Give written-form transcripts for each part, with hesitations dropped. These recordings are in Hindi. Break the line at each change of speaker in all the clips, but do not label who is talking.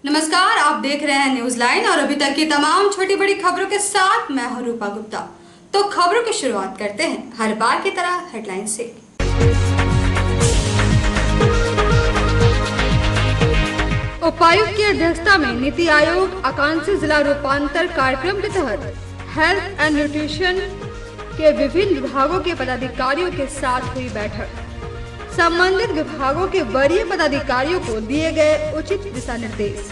नमस्कार, आप देख रहे हैं न्यूज लाइन और अभी तक की तमाम छोटी बड़ी खबरों के साथ मैं हूं रूपा गुप्ता। तो खबरों की शुरुआत करते हैं हर बार की तरह हेडलाइन से। उपायुक्त की अध्यक्षता में नीति आयोग आकांक्षी जिला रूपांतर कार्यक्रम के तहत हेल्थ एंड न्यूट्रिशन के विभिन्न विभागों के पदाधिकारियों के साथ हुई बैठक। संबंधित विभागों के वरीय पदाधिकारियों को दिए गए उचित दिशा निर्देश।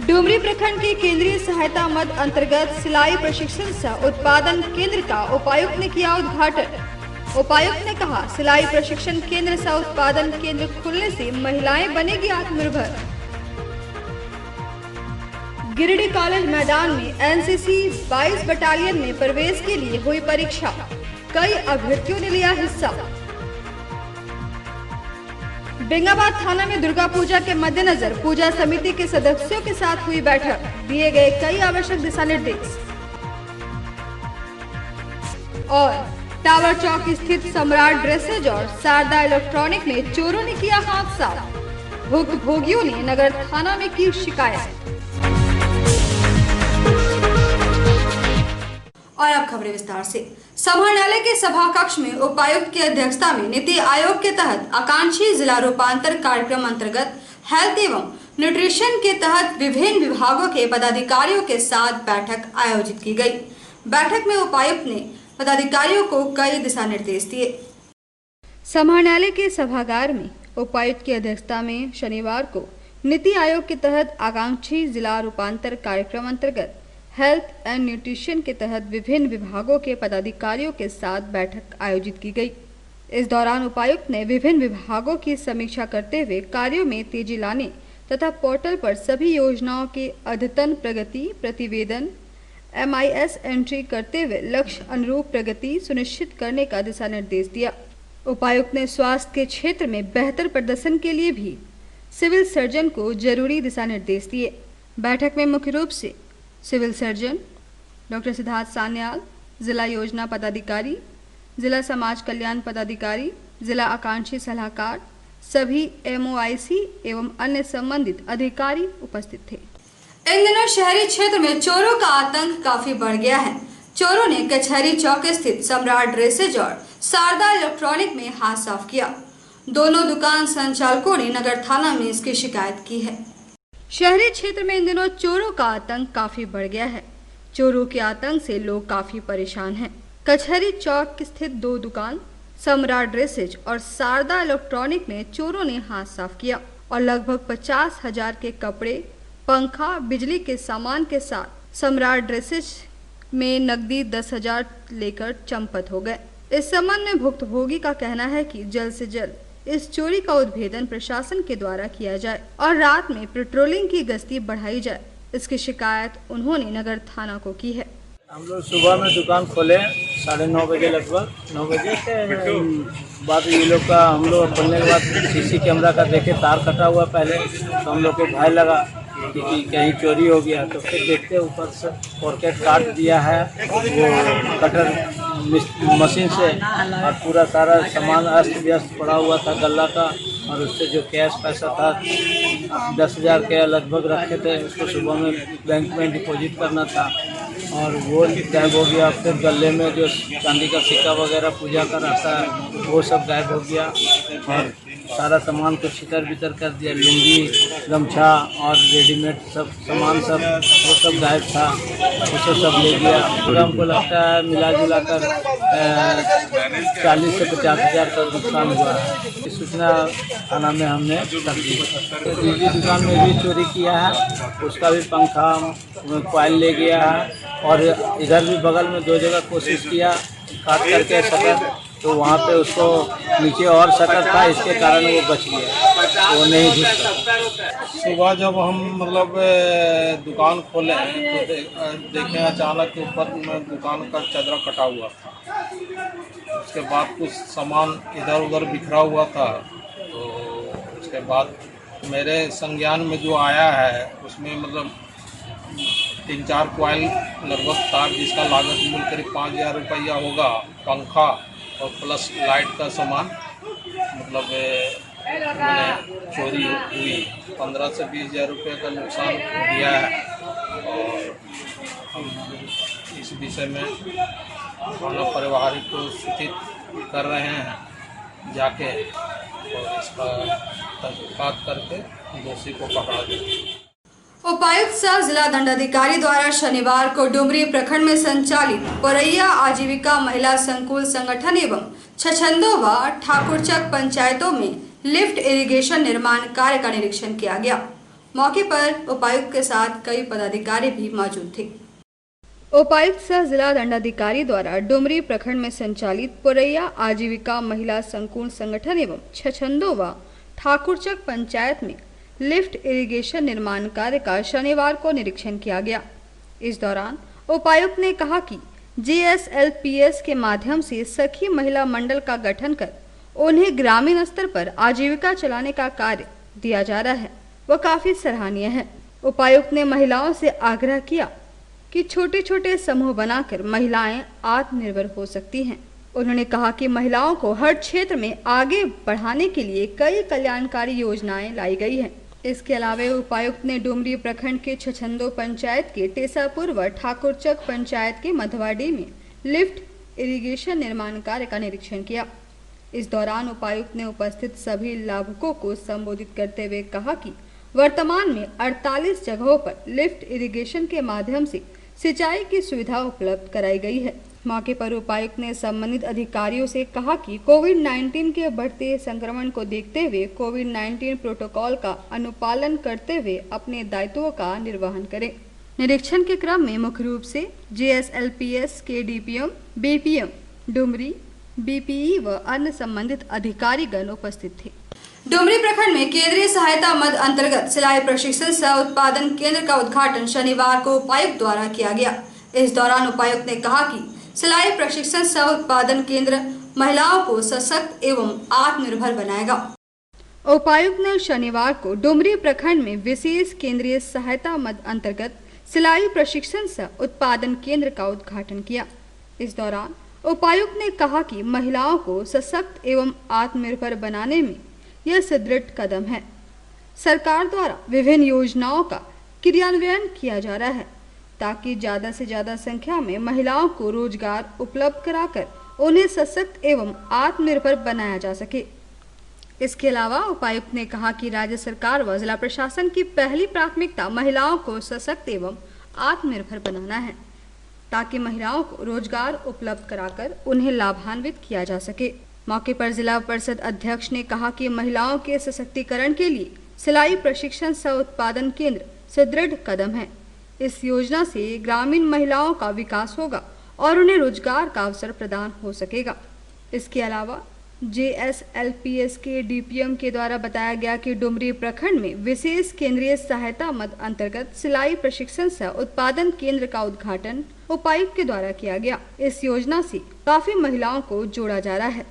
डुमरी प्रखंड के केंद्रीय सहायता मद अंतर्गत सिलाई प्रशिक्षण सह उत्पादन केंद्र का उपायुक्त ने किया उद्घाटन। उपायुक्त ने कहा, सिलाई प्रशिक्षण केंद्र सह उत्पादन केंद्र खुलने से महिलाएं बनेगी आत्मनिर्भर। गिरिडीह कॉलेज मैदान में एनसीसी 22 बटालियन में प्रवेश के लिए हुई परीक्षा, कई अभ्यर्थियों ने लिया हिस्सा। बेंगाबाद थाना में दुर्गा पूजा के मद्देनजर पूजा समिति के सदस्यों के साथ हुई बैठक, दिए गए कई आवश्यक दिशा निर्देश। और टावर चौक स्थित सम्राट ड्रेसेज और शारदा इलेक्ट्रॉनिक में चोरों ने किया हाथ साफ, भुक्तभोगियों ने नगर थाना में की शिकायत। और अब खबरें विस्तार से। समाहरणालय के सभा कक्ष में उपायुक्त की अध्यक्षता में नीति आयोग के तहत आकांक्षी जिला रूपांतर कार्यक्रम अंतर्गत हेल्थ एवं न्यूट्रिशन के तहत विभिन्न विभागों के पदाधिकारियों के साथ बैठक आयोजित की गई। बैठक में उपायुक्त ने पदाधिकारियों को कई दिशा निर्देश दिए। समाहरणालय के सभागार में उपायुक्त की अध्यक्षता में शनिवार को नीति आयोग के तहत आकांक्षी जिला रूपांतर कार्यक्रम अंतर्गत हेल्थ एंड न्यूट्रिशन के तहत विभिन्न विभागों के पदाधिकारियों के साथ बैठक आयोजित की गई। इस दौरान उपायुक्त ने विभिन्न विभागों की समीक्षा करते हुए कार्यों में तेजी लाने तथा पोर्टल पर सभी योजनाओं के अद्यतन प्रगति प्रतिवेदन MIS एंट्री करते हुए लक्ष्य अनुरूप प्रगति सुनिश्चित करने का दिशा निर्देश दिया। उपायुक्त ने स्वास्थ्य के क्षेत्र में बेहतर प्रदर्शन के लिए भी सिविल सर्जन को जरूरी दिशा निर्देश दिए। बैठक में मुख्य रूप से civil surgeon doctor Siddharth Sanyal, जिला योजना पदाधिकारी, जिला समाज कल्याण पदाधिकारी, जिला आकांक्षी सलाहकार, सभी MOIC एवं अन्य संबंधित अधिकारी उपस्थित थे। इन दिनों शहरी क्षेत्र में चोरों का आतंक काफी बढ़ गया है। चोरों ने कचहरी चौक स्थित सम्राट ड्रेसेज और शारदा इलेक्ट्रॉनिक में हाथ साफ किया। दोनों दुकान संचालकों ने नगर थाना में इसकी शिकायत की है। शहरी क्षेत्र में इन दिनों चोरों का आतंक काफी बढ़ गया है। चोरों के आतंक से लोग काफी परेशान हैं। कचहरी चौक स्थित दो दुकान सम्राट ड्रेसेज और शारदा इलेक्ट्रॉनिक में चोरों ने हाथ साफ किया और लगभग 50,000 के कपड़े, पंखा, बिजली के सामान के साथ सम्राट ड्रेसेज में नकदी 10,000 लेकर चंपत हो गए। इस संबंध में भुक्तभोगी का कहना है कि जल्द से जल्द इस चोरी का उद्भेदन प्रशासन के द्वारा किया जाए और रात में पेट्रोलिंग की गश्ती बढ़ाई जाए। इसकी शिकायत उन्होंने नगर थाना को की है।
हम लोग सुबह में दुकान खोले 9:30 बजे, लगभग 9 बजे के बाद ये लोग का हम लोग खोलने के बाद CC कैमरा का देखे तार कटा हुआ पहले, तो हम लोग को भय लगा कि कहीं चोरी हो गया। तो फिर देखते ऊपर से पॉकेट काट दिया है वो कटर मशीन से और पूरा सारा सामान अस्त व्यस्त पड़ा हुआ था गल्ला का, और उससे जो कैश पैसा था 10,000 के लगभग रखे थे, उसको सुबह में बैंक में डिपॉजिट करना था और वो गायब हो गया। फिर गले में जो चांदी का सिक्का वगैरह पूजा का रहता है वो सब गायब हो गया और सारा सामान को छितर बितर कर दिया। लुंगी, गमछा और रेडीमेड सब सामान सब वो सब गायब था, उसे सब ले गया। तो हमको लगता है मिला जुला कर 40 से 50,000 का नुकसान हुआ है। इस सूचना थाना में हमने कर दी। दूसरी दुकान में भी चोरी किया है, उसका भी पंखा क्वाइल ले गया है और इधर भी बगल में 2 जगह कोशिश किया काट करके शटर, तो वहाँ पे उसको नीचे और शटर था, इसके कारण वो बच गया, वो नहीं घुसा।
सुबह जब हम मतलब दुकान खोले तो देखे अचानक ऊपर में दुकान का चदरा कटा हुआ था। उसके बाद कुछ सामान इधर उधर बिखरा हुआ था। तो उसके बाद मेरे संज्ञान में जो आया है उसमें मतलब 3-4 क्वाइल लगभग तार, जिसका लागत मूल्य करीब 5,000 रुपया होगा, पंखा और प्लस लाइट का सामान मतलब मैंने चोरी हुई, 15 से 20 हज़ार रुपये का नुकसान दिया है। और हम इस विषय में थाना प्रभारी को सूचित कर रहे हैं जाके, और इसका तहकीकात करके दोषी को पकड़ा जाए।
उपायुक्त सह जिला दंडाधिकारी द्वारा शनिवार को डुमरी प्रखंड में संचालित पोरैया आजीविका महिला संकुल संगठन एवं छछंदो व ठाकुरचक पंचायतों में लिफ्ट इरिगेशन निर्माण कार्य का निरीक्षण किया गया। मौके पर उपायुक्त के साथ कई पदाधिकारी भी मौजूद थे। उपायुक्त सह जिला दंडाधिकारी द्वारा डुमरी प्रखंड में संचालित पोरैया आजीविका महिला संकुल संगठन एवं छछंदो व ठाकुरचक पंचायत में लिफ्ट इरिगेशन निर्माण कार्य का शनिवार को निरीक्षण किया गया। इस दौरान उपायुक्त ने कहा कि JSLPS के माध्यम से सखी महिला मंडल का गठन कर उन्हें ग्रामीण स्तर पर आजीविका चलाने का कार्य दिया जा रहा है, वह काफी सराहनीय है। उपायुक्त ने महिलाओं से आग्रह किया कि छोटे छोटे समूह बनाकर महिलाएं आत्मनिर्भर हो सकती हैं। उन्होंने कहा कि महिलाओं को हर क्षेत्र में आगे बढ़ाने के लिए कई कल्याणकारी योजनाएं लाई गई हैं। इसके अलावा उपायुक्त ने डुमरी प्रखंड के छछंदो पंचायत के टेसापुर व ठाकुरचक पंचायत के मधवाडी में लिफ्ट इरिगेशन निर्माण कार्य का निरीक्षण किया। इस दौरान उपायुक्त ने उपस्थित सभी लाभुकों को संबोधित करते हुए कहा कि वर्तमान में 48 जगहों पर लिफ्ट इरिगेशन के माध्यम से सिंचाई की सुविधा उपलब्ध कराई गई है। मौके पर उपायुक्त ने संबंधित अधिकारियों से कहा कि कोविड-19 के बढ़ते संक्रमण को देखते हुए कोविड-19 प्रोटोकॉल का अनुपालन करते हुए अपने दायित्वों का निर्वहन करें। निरीक्षण के क्रम में मुख्य रूप से JSLPS के DPM, BPM, डुमरी, BPE व अन्य संबंधित अधिकारीगण उपस्थित थे। डुमरी प्रखंड में केंद्रीय सहायता मद अंतर्गत सिलाई प्रशिक्षण सह उत्पादन केंद्र का उद्घाटन शनिवार को उपायुक्त द्वारा किया गया। इस दौरान उपायुक्त ने कहा कि सिलाई प्रशिक्षण सह उत्पादन केंद्र महिलाओं को सशक्त एवं आत्मनिर्भर बनाएगा। उपायुक्त ने शनिवार को डुमरी प्रखंड में विशेष केंद्रीय सहायता मद अंतर्गत सिलाई प्रशिक्षण सह उत्पादन केंद्र का उद्घाटन किया। इस दौरान उपायुक्त ने कहा कि महिलाओं को सशक्त एवं आत्मनिर्भर बनाने में यह सुदृढ़ कदम है। सरकार द्वारा विभिन्न योजनाओं का क्रियान्वयन किया जा रहा है ताकि ज्यादा से ज्यादा संख्या में महिलाओं को रोजगार उपलब्ध कराकर उन्हें सशक्त एवं आत्मनिर्भर बनाया जा सके। इसके अलावा उपायुक्त ने कहा कि राज्य सरकार व जिला प्रशासन की पहली प्राथमिकता महिलाओं को सशक्त एवं आत्मनिर्भर बनाना है ताकि महिलाओं को रोजगार उपलब्ध कराकर उन्हें लाभान्वित किया जा सके। मौके पर जिला परिषद अध्यक्ष ने कहा कि महिलाओं के सशक्तिकरण के लिए सिलाई प्रशिक्षण सह उत्पादन केंद्र सुदृढ़ कदम है। इस योजना से ग्रामीण महिलाओं का विकास होगा और उन्हें रोजगार का अवसर प्रदान हो सकेगा। इसके अलावा JSLPS के DPM के द्वारा बताया गया कि डुमरी प्रखंड में विशेष केंद्रीय सहायता मद अंतर्गत सिलाई प्रशिक्षण सह उत्पादन केंद्र का उद्घाटन उपायुक्त के द्वारा किया गया। इस योजना से काफी महिलाओं को जोड़ा जा रहा है।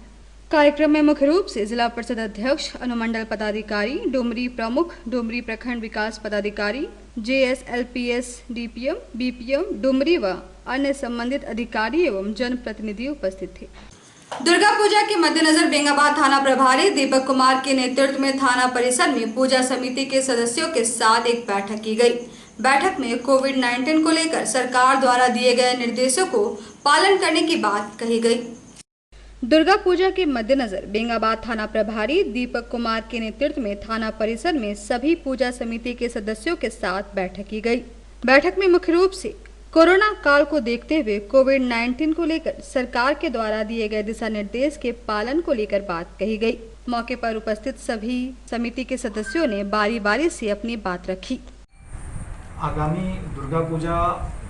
कार्यक्रम में मुख्य रूप से जिला परिषद अध्यक्ष, अनुमंडल पदाधिकारी, डुमरी प्रमुख, डुमरी प्रखंड विकास पदाधिकारी, JSLPS DPM, BPM, डुमरी व अन्य संबंधित अधिकारी एवं जनप्रतिनिधि उपस्थित थे। दुर्गा पूजा के मद्देनजर बेंगाबाद थाना प्रभारी दीपक कुमार के नेतृत्व में थाना परिसर में पूजा समिति के सदस्यों के साथ एक बैठक की गई। बैठक में कोविड-19 को लेकर सरकार द्वारा दिए गए निर्देशों को पालन करने की बात कही गई। दुर्गा पूजा के मद्देनजर बेंगाबाद थाना प्रभारी दीपक कुमार के नेतृत्व में थाना परिसर में सभी पूजा समिति के सदस्यों के साथ बैठक की गई। बैठक में मुख्य रूप से कोरोना काल को देखते हुए कोविड-19 को लेकर सरकार के द्वारा दिए गए दिशा निर्देश के पालन को लेकर बात कही गई। मौके पर उपस्थित सभी समिति के सदस्यों ने बारी बारी से अपनी बात रखी।
आगामी दुर्गा पूजा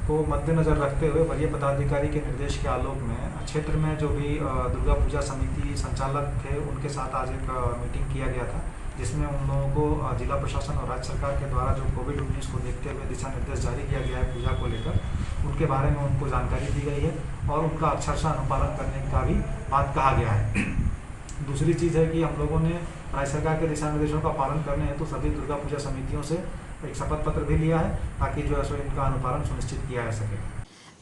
को मद्देनजर रखते हुए वरीय पदाधिकारी के निर्देश के आलोक में क्षेत्र में जो भी दुर्गा पूजा समिति संचालक थे उनके साथ आज एक मीटिंग किया गया था, जिसमें उन लोगों को जिला प्रशासन और राज्य सरकार के द्वारा जो कोविड-19 को देखते हुए दिशा निर्देश जारी किया गया है पूजा को लेकर, उनके बारे में उनको जानकारी दी गई है और उनका अक्षरशः अनुपालन करने का भी बात कहा गया है। दूसरी चीज़ है कि हम लोगों ने राज्य सरकार के दिशा निर्देशों का पालन करने हेतु सभी दुर्गा पूजा समितियों से एक शपथ पत्र भी लिया है ताकि जो है सो इनका अनुपालन सुनिश्चित किया जा सके।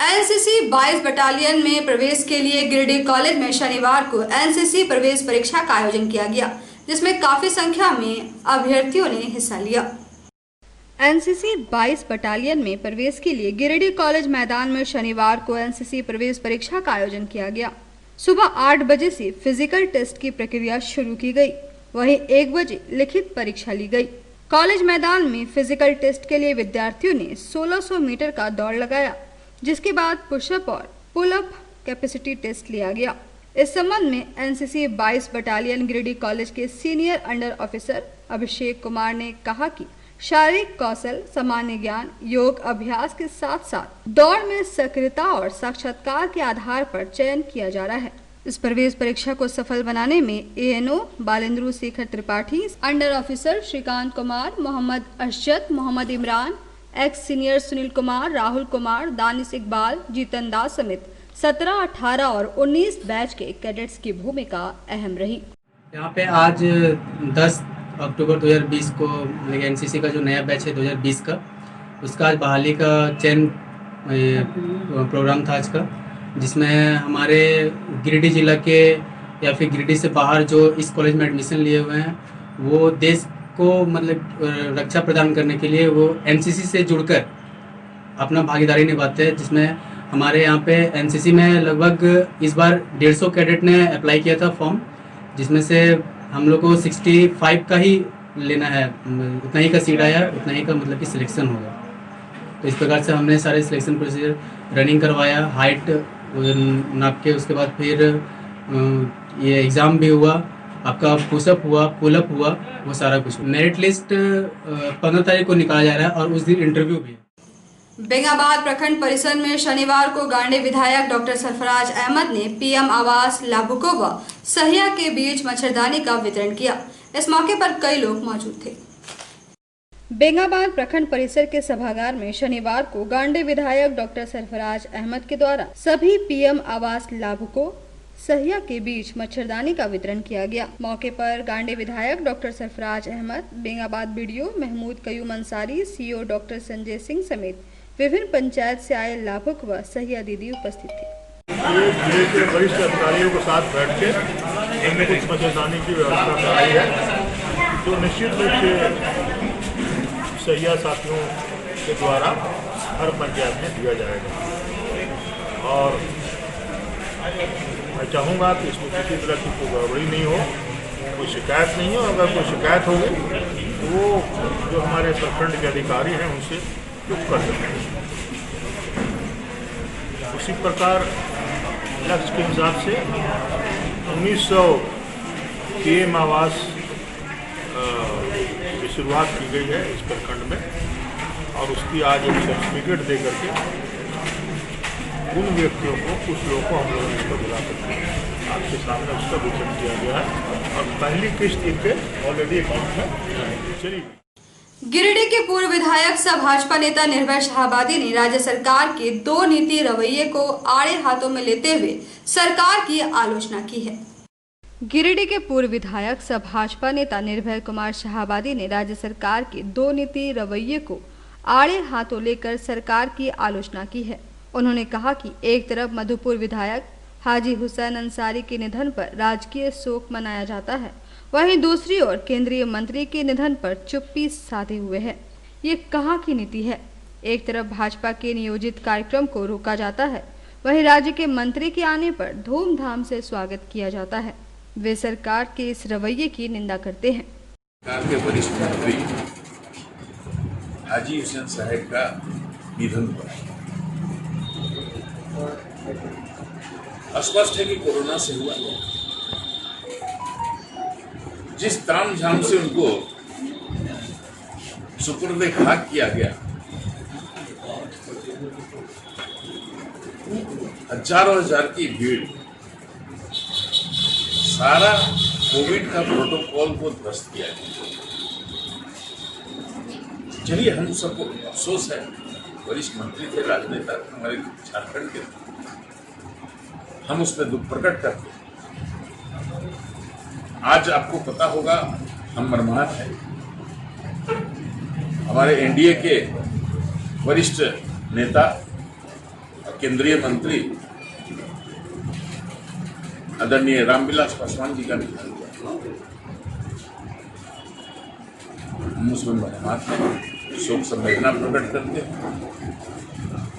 NCC 22 बटालियन में प्रवेश के लिए गिरिडीह कॉलेज में शनिवार को NCC प्रवेश परीक्षा का आयोजन किया गया। जिसमें काफी संख्या में अभ्यर्थियों ने हिस्सा लिया। एनसीसी 22 बटालियन में प्रवेश के लिए गिरिडीह कॉलेज मैदान में शनिवार को एनसीसी प्रवेश परीक्षा का आयोजन किया गया। सुबह 8 बजे से फिजिकल टेस्ट की प्रक्रिया शुरू की गई, वहीं 1 बजे लिखित परीक्षा ली गई। कॉलेज मैदान में फिजिकल टेस्ट के लिए विद्यार्थियों ने 1600 मीटर का दौड़ लगाया, जिसके बाद पुशअप और पुलअप कैपेसिटी टेस्ट लिया गया। इस संबंध में एनसीसी 22 बटालियन गिरिडीह कॉलेज के senior under officer Abhishek Kumar ने कहा कि शारीरिक कौशल, सामान्य ज्ञान, योग अभ्यास के साथ साथ दौड़ में सक्रियता और साक्षात्कार के आधार पर चयन किया जा रहा है। इस प्रवेश परीक्षा को सफल बनाने में ANO Balendra Shekhar Tripathi, under officer Shrikant Kumar, Mohammad Ashjat, Mohammad Imran, ex senior Sunil Kumar, Rahul Kumar, Danish Iqbal, Jitan Das समेत 17, 18 और 19 बैच के कैडेट्स की भूमिका अहम रही।
यहाँ पे आज 10 अक्टूबर 2020 को एनसीसी का जो नया बैच है 2020 का, उसका आज बहाली का चयन प्रोग्राम था आज का, जिसमें हमारे गिरिडीह जिला के या फिर गिरिडीह से बाहर जो इस कॉलेज में एडमिशन लिए हुए हैं वो देश को मतलब रक्षा प्रदान करने के लिए वो एनसीसी से जुड़कर अपना भागीदारी निभाते हैं। जिसमें हमारे यहाँ पे एनसीसी में लगभग इस बार 150 कैडेट ने अप्लाई किया था फॉर्म, जिसमें से हम लोग को 65 का ही लेना है, उतना ही का सीट आया, उतना ही का मतलब कि सिलेक्शन होगा। तो इस प्रकार से हमने सारे सिलेक्शन प्रोसीजर रनिंग करवाया, हाइट नाप के, उसके बाद फिर ये एग्ज़ाम भी हुआ, आपका पुशअप हुआ, पुलअप हुआ, वो सारा कुछ। मेरिट लिस्ट 15 तारीख को निकाला जा रहा है और उस दिन इंटरव्यू भी है।
बेंगाबाद प्रखंड परिसर में शनिवार को गांडे विधायक डॉक्टर सरफराज अहमद ने पीएम आवास लाभुकों व सहिया के बीच मच्छरदानी का वितरण किया। इस मौके पर कई लोग मौजूद थे। बेंगाबाद प्रखंड परिसर के सभागार में शनिवार को गांडे विधायक डॉक्टर सरफराज अहमद के द्वारा सभी पीएम आवास लाभुकों सहिया के बीच मच्छरदानी का वितरण किया गया। मौके पर गांडे विधायक doctor Sarfaraz Ahmad, Bengabad BDO Mahmood Qayyum Ansari, CO doctor Sanjay Singh समेत विभिन्न पंचायत से आए लाभुक व सहिया दीदी उपस्थित थे।
जिले के वरिष्ठ अधिकारियों के साथ बैठ के हमने कुछ मच्छरदानी की व्यवस्था कराई है, जो निश्चित रूप से सहिया साथियों के द्वारा हर पंचायत में दिया जाएगा। और मैं चाहूँगा कि इसमें किसी तरह की कोई गड़बड़ी नहीं हो, कोई शिकायत नहीं हो। अगर कोई शिकायत होगी तो वो जो हमारे प्रखंड के अधिकारी हैं उनसे चुप कर सकते हैं। उसी प्रकार लक्ष्य के हिसाब से 1900 पीएम आवास की शुरुआत की गई है इस प्रखंड में, और उसकी आज एक सर्टिफिकेट दे करके उन व्यक्तियों को, कुछ लोगों को हम लोगों ने इसको बुला करके आपके सामने उसका वितरण किया गया है और पहली किस्त इनके ऑलरेडी अकाउंट में चली गई।
गिरिडीह के पूर्व विधायक सह भाजपा नेता निर्भय शाहाबादी ने राज्य सरकार के 2 नीति रवैये को आड़े हाथों में लेते हुए सरकार की आलोचना की है। गिरिडीह के पूर्व विधायक सह भाजपा नेता निर्भय कुमार शाहाबादी ने राज्य सरकार के 2 नीति रवैये को आड़े हाथों लेकर सरकार की आलोचना की है। उन्होंने कहा कि एक तरफ मधुपुर विधायक हाजी हुसैन अंसारी के निधन पर राजकीय शोक मनाया जाता है, वहीं दूसरी ओर केंद्रीय मंत्री के निधन पर चुप्पी साधे हुए है। ये कहाँ की नीति है? एक तरफ भाजपा के नियोजित कार्यक्रम को रोका जाता है, वहीं राज्य के मंत्री के आने पर धूमधाम से स्वागत किया जाता है। वे सरकार के इस रवैये की निंदा करते हैं।
सरकार के वरिष्ठ मंत्री हाजी हुसैन साहब का निधन हुआ। स्पष्ट है कि कोरोना से हुआ। जिस तामझाम से उनको सुपुर्द खाक किया गया, हजारों हजार की भीड़, सारा कोविड का प्रोटोकॉल को ध्वस्त किया गया। चलिए, हम सबको अफसोस है, वरिष्ठ मंत्री थे, राजनेता हमारे झारखंड के, हम उस पर दुख प्रकट करते हैं। आज आपको पता होगा, हम मर्माहत हैं। हमारे एनडीए के वरिष्ठ नेता और केंद्रीय मंत्री आदरणीय रामविलास पासवान जी का निधन हुआ। हम उसमें मरमाते हैं, शोक संवेदना प्रकट करते हैं।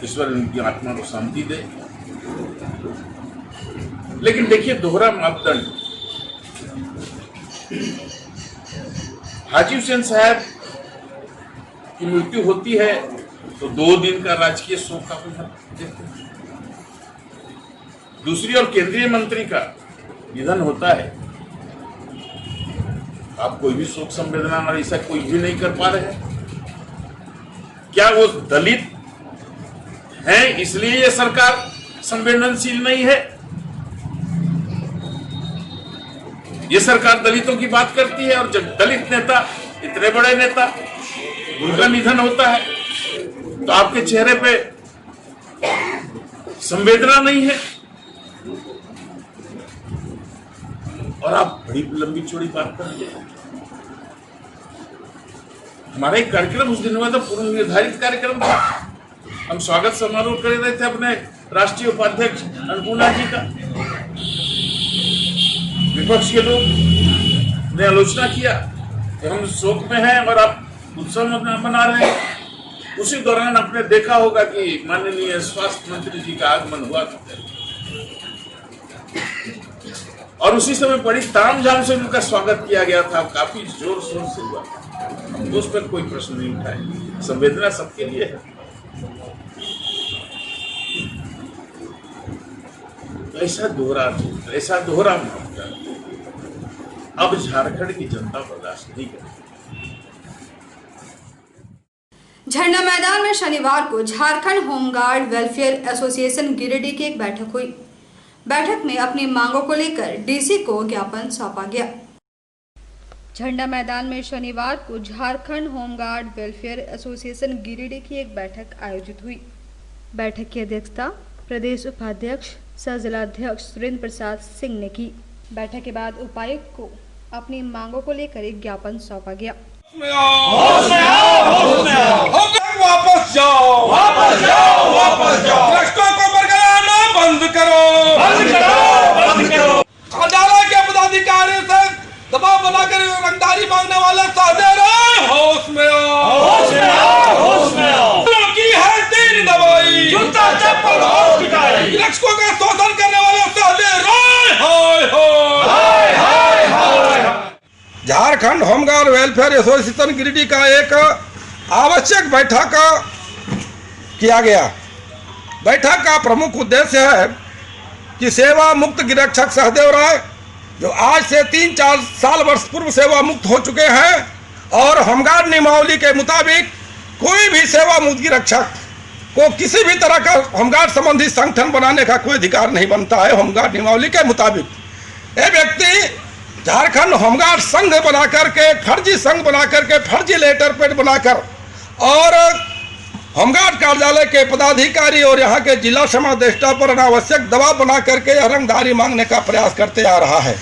ईश्वर इनकी आत्मा को शांति दे। लेकिन देखिए, दोहरा मापदंड। हाजी हुसैन साहब की मृत्यु होती है तो 2 दिन का राजकीय शोक का देते हैं। दूसरी ओर केंद्रीय मंत्री का निधन होता है, आप कोई भी शोक संवेदना और ऐसा कोई भी नहीं कर पा रहे हैं। क्या वो दलित हैं इसलिए ये सरकार संवेदनशील नहीं है? ये सरकार दलितों की बात करती है और जब दलित नेता, इतने बड़े नेता, उनका निधन होता है तो आपके चेहरे पे संवेदना नहीं है और आप बड़ी लंबी चौड़ी बात करते हैं। हमारा एक कार्यक्रम उस दिन हुआ था, पूर्व निर्धारित कार्यक्रम था। हम स्वागत समारोह कर रहे थे अपने राष्ट्रीय उपाध्यक्ष अन्नपूर्णा जी का। विपक्ष के लोग ने आलोचना किया कि हम शोक में हैं और आप उत्सव मना रहे हैं। उसी दौरान आपने देखा होगा कि माननीय स्वास्थ्य मंत्री जी का आगमन हुआ था और उसी समय बड़ी तामझाम से उनका स्वागत किया गया था। काफी जोर शोर से हुआ था, उस पर कोई प्रश्न नहीं उठाए। संवेदना सबके लिए है। ऐसा दोहरा मामला अब झारखंड की जनता बर्दाश्त नहीं करेगी।
झंडा मैदान में शनिवार को Jharkhand home guard welfare association Giridih की एक बैठक हुई। बैठक में अपनी मांगों को लेकर डीसी को ज्ञापन सौंपा गया। झंडा मैदान में शनिवार को Jharkhand home guard welfare association Giridih की एक बैठक आयोजित हुई। बैठक की अध्यक्षता प्रदेश उपाध्यक्ष सह जिलाध्यक्ष सुरेंद्र प्रसाद सिंह ने की। बैठक के बाद उपायुक्त को अपनी मांगों को लेकर एक ज्ञापन सौंपा गया।
वापस जाओ, वापस जाओ, वापस जाओ। भ्रष्टों को बरगलाना बंद करो, बंद करो, बंद करो। अदालत के पदाधिकारी से दबाव बनाकर रंगदारी मांगने वाले सहदेव होश में आओ, होश में आओ, होश में आओ। की है तीन दवाई, जूता चप्पल और पिटाई। रक्षकों का शोषण करने वाले सहदेव हाय हाय हाय हाय। Jharkhand home guard welfare association Giridih का एक आवश्यक बैठक किया गया। बैठक का प्रमुख उद्देश्य है कि सेवा मुक्त गिरक्षक सहदेव राय, जो आज से 3-4 साल वर्ष पूर्व सेवा मुक्त हो चुके हैं और होमगार्ड नियमावली के मुताबिक कोई भी सेवा मुक्त गिरक्षक को किसी भी तरह का होमगार्ड संबंधी संगठन बनाने का कोई अधिकार नहीं बनता है। होमगार्ड नियमावली के मुताबिक ये व्यक्ति झारखंड होमगार्ड संघ बनाकर के, फर्जी संघ बनाकर के, फर्जी लेटर पेड बनाकर और होमगार्ड कार्यालय के पदाधिकारी और यहाँ के जिला समादेष्टा पर अनावश्यक दबाव बना करके रंगदारी मांगने का प्रयास करते आ रहा है।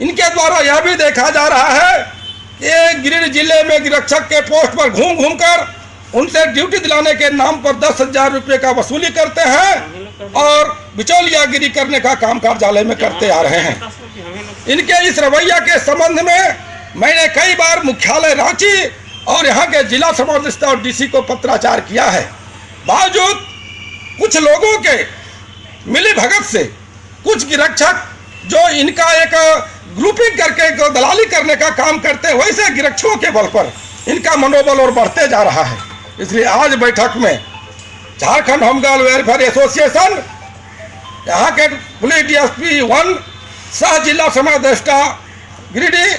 इनके द्वारा यह भी देखा जा रहा है कि गिरिडीह जिले में गिरक्षक के पोस्ट पर घूम घूम कर उनसे ड्यूटी दिलाने के नाम पर 10,000 रुपये का वसूली करते हैं और बिचौलियागिरी करने का काम कार्यालय में करते आ रहे हैं। इनके इस रवैया के संबंध में मैंने कई बार मुख्यालय रांची और यहाँ के जिला समादेष्टा और डीसी को पत्राचार किया है। बावजूद कुछ लोगों के मिली भगत से कुछ गिरक्षक जो इनका एक ग्रुपिंग करके दलाली करने का काम करते हैं, वैसे गिरक्षकों के बल पर इनका मनोबल और बढ़ते जा रहा है। इसलिए आज बैठक में झारखंड होमगार्ड वेलफेयर एसोसिएशन, यहाँ के पुलिस डीएसपी 1 सह जिला समादेष्टा गिरिडीह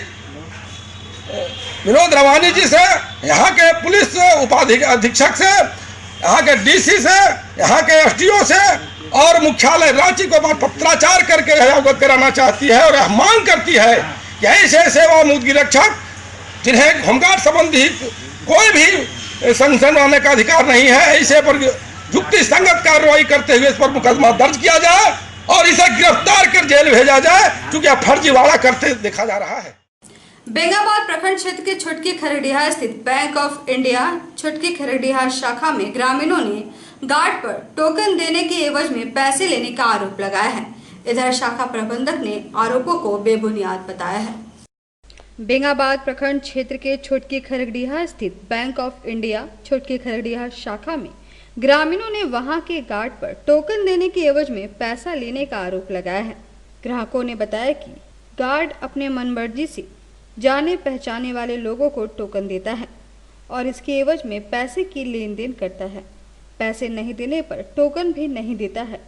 विनोद रवानी जी से, यहाँ के पुलिस उपाधीक्षक से, यहाँ के डीसी से, यहाँ के एसडीओ से और मुख्यालय रांची को पत्राचार करके अवगत कराना चाहती है और मांग करती है कि ऐसे सेवा मुक्त गिरक्षक जिन्हें होमगार्ड संबंधी कोई भी संगठन बनाने का अधिकार नहीं है, ऐसे पर युक्ति संगत कार्रवाई करते हुए इस पर मुकदमा दर्ज किया जाए और इसे गिरफ्तार कर जेल भेजा जाए, क्योंकि फर्जीवाड़ा करते देखा जा रहा है।
बेंगाबाद प्रखंड क्षेत्र के छुटकी खरडीहा स्थित बैंक ऑफ इंडिया छुटकी खरडीहा शाखा में ग्रामीणों ने गार्ड पर टोकन देने के एवज में पैसे लेने का आरोप लगाया है। इधर शाखा प्रबंधक ने आरोपों को बेबुनियाद बताया है। बेंगाबाद प्रखंड क्षेत्र के छोटकी खरगडीहा स्थित बैंक ऑफ इंडिया छोटकी खरगडीहा शाखा में ग्रामीणों ने वहां के गार्ड पर टोकन देने की एवज में पैसा लेने का आरोप लगाया है। ग्राहकों ने बताया कि गार्ड अपने मनमर्जी से जाने पहचाने वाले लोगों को टोकन देता है और इसके एवज में पैसे की लेन देन करता है। पैसे नहीं देने पर टोकन भी नहीं देता है।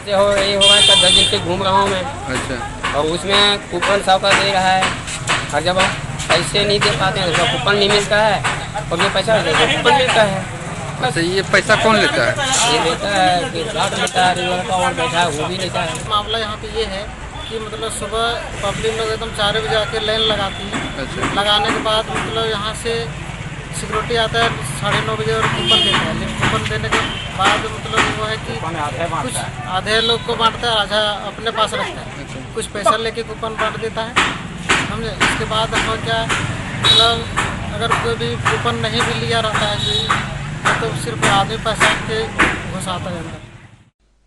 ये होगा 10 दिन से घूम रहा हूँ मैं। अच्छा। और उसमें कूपन सबका दे रहा है और जब हम पैसे नहीं दे पाते हैं तो कूपन नहीं मिलता है और ये पैसा कूपन मिलता है।
अच्छा, ये पैसा कौन लेता है?
ये लेता है कि गार्ड लेता है, लड़का और बैठा है वो भी लेता है।
मामला यहाँ पे ये है कि मतलब सुबह पब्लिक लोग एकदम 4 बजे आके लाइन लगाती है। अच्छा। लगाने के बाद मतलब यहाँ से सिक्योरिटी आता है 9:30 बजे और कूपन देता है। लेकिन कूपन देने के बाद मतलब वो है कि कुछ आधे लोग को बांटता है, आधा अपने पास रखता है। कुछ पैसा लेके कूपन बांट देता है, समझे। इसके बाद हम क्या मतलब अगर कोई भी कूपन नहीं भी लिया रहता है तो सिर्फ आधे पैसा के घुसाता है अंदर।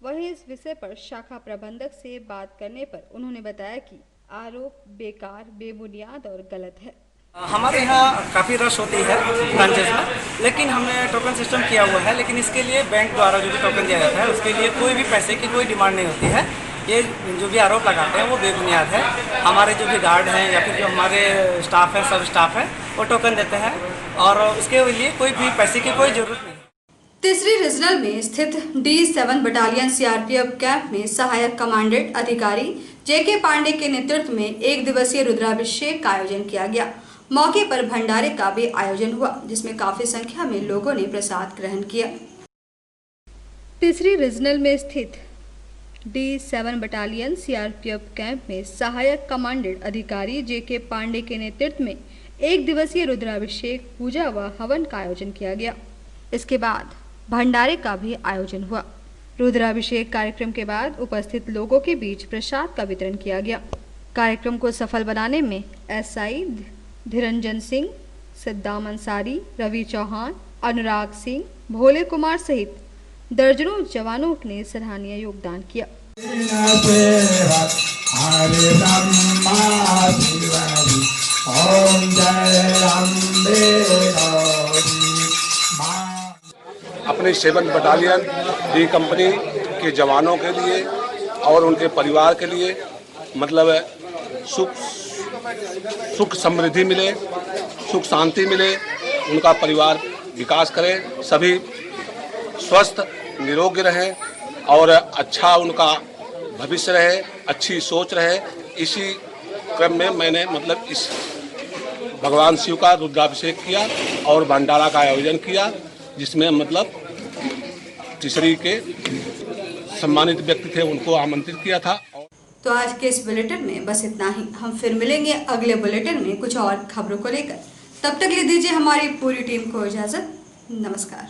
वहीं इस विषय पर शाखा प्रबंधक से बात करने पर उन्होंने बताया कि आरोप बेकार, बेबुनियाद और गलत है।
हमारे यहाँ काफ़ी रश होती है ब्रांचेस में, लेकिन हमने टोकन सिस्टम किया हुआ है। लेकिन इसके लिए बैंक द्वारा जो भी टोकन दिया जाता है उसके लिए कोई भी पैसे की कोई डिमांड नहीं होती है। ये जो भी आरोप लगाते हैं वो बेबुनियाद है। हमारे जो भी गार्ड हैं या फिर जो हमारे स्टाफ है, सब स्टाफ है, वो टोकन देते हैं और उसके लिए कोई भी पैसे की कोई ज़रूरत नहीं।
तीसरी रीजनल में स्थित D7 बटालियन सीआरपीएफ कैंप में सहायक कमांडेंट अधिकारी JK पांडे के नेतृत्व में 1 दिवसीय रुद्राभिषेक का आयोजन किया गया। मौके पर भंडारे का भी आयोजन हुआ जिसमें काफी संख्या में लोगों ने प्रसाद ग्रहण किया। तीसरी रीजनल में स्थित D7 बटालियन सीआरपीएफ कैंप में सहायक कमांडेंट अधिकारी JK पांडे के नेतृत्व में 1 दिवसीय रुद्राभिषेक, पूजा व हवन का आयोजन किया गया। इसके बाद भंडारे का भी आयोजन हुआ। रुद्राभिषेक कार्यक्रम के बाद उपस्थित लोगों के बीच प्रसाद का वितरण किया गया। कार्यक्रम को सफल बनाने में SI धीरंजन सिंह, सिद्दाम अंसारी, रवि चौहान, अनुराग सिंह, भोले कुमार सहित दर्जनों जवानों ने सराहनीय योगदान किया।
अपनी 7 बटालियन डी कंपनी के जवानों के लिए और उनके परिवार के लिए मतलब सुख समृद्धि मिले, सुख शांति मिले, उनका परिवार विकास करे, सभी स्वस्थ निरोगी रहें और अच्छा उनका भविष्य रहे, अच्छी सोच रहे। इसी क्रम में मैंने मतलब इस भगवान शिव का रुद्राभिषेक किया और भंडारा का आयोजन किया, जिसमें मतलब तीसरी के सम्मानित व्यक्ति थे उनको आमंत्रित किया था।
तो आज के इस बुलेटिन में बस इतना ही। हम फिर मिलेंगे अगले बुलेटिन में कुछ और खबरों को लेकर। तब तक ले दीजिए हमारी पूरी टीम को इजाजत। नमस्कार।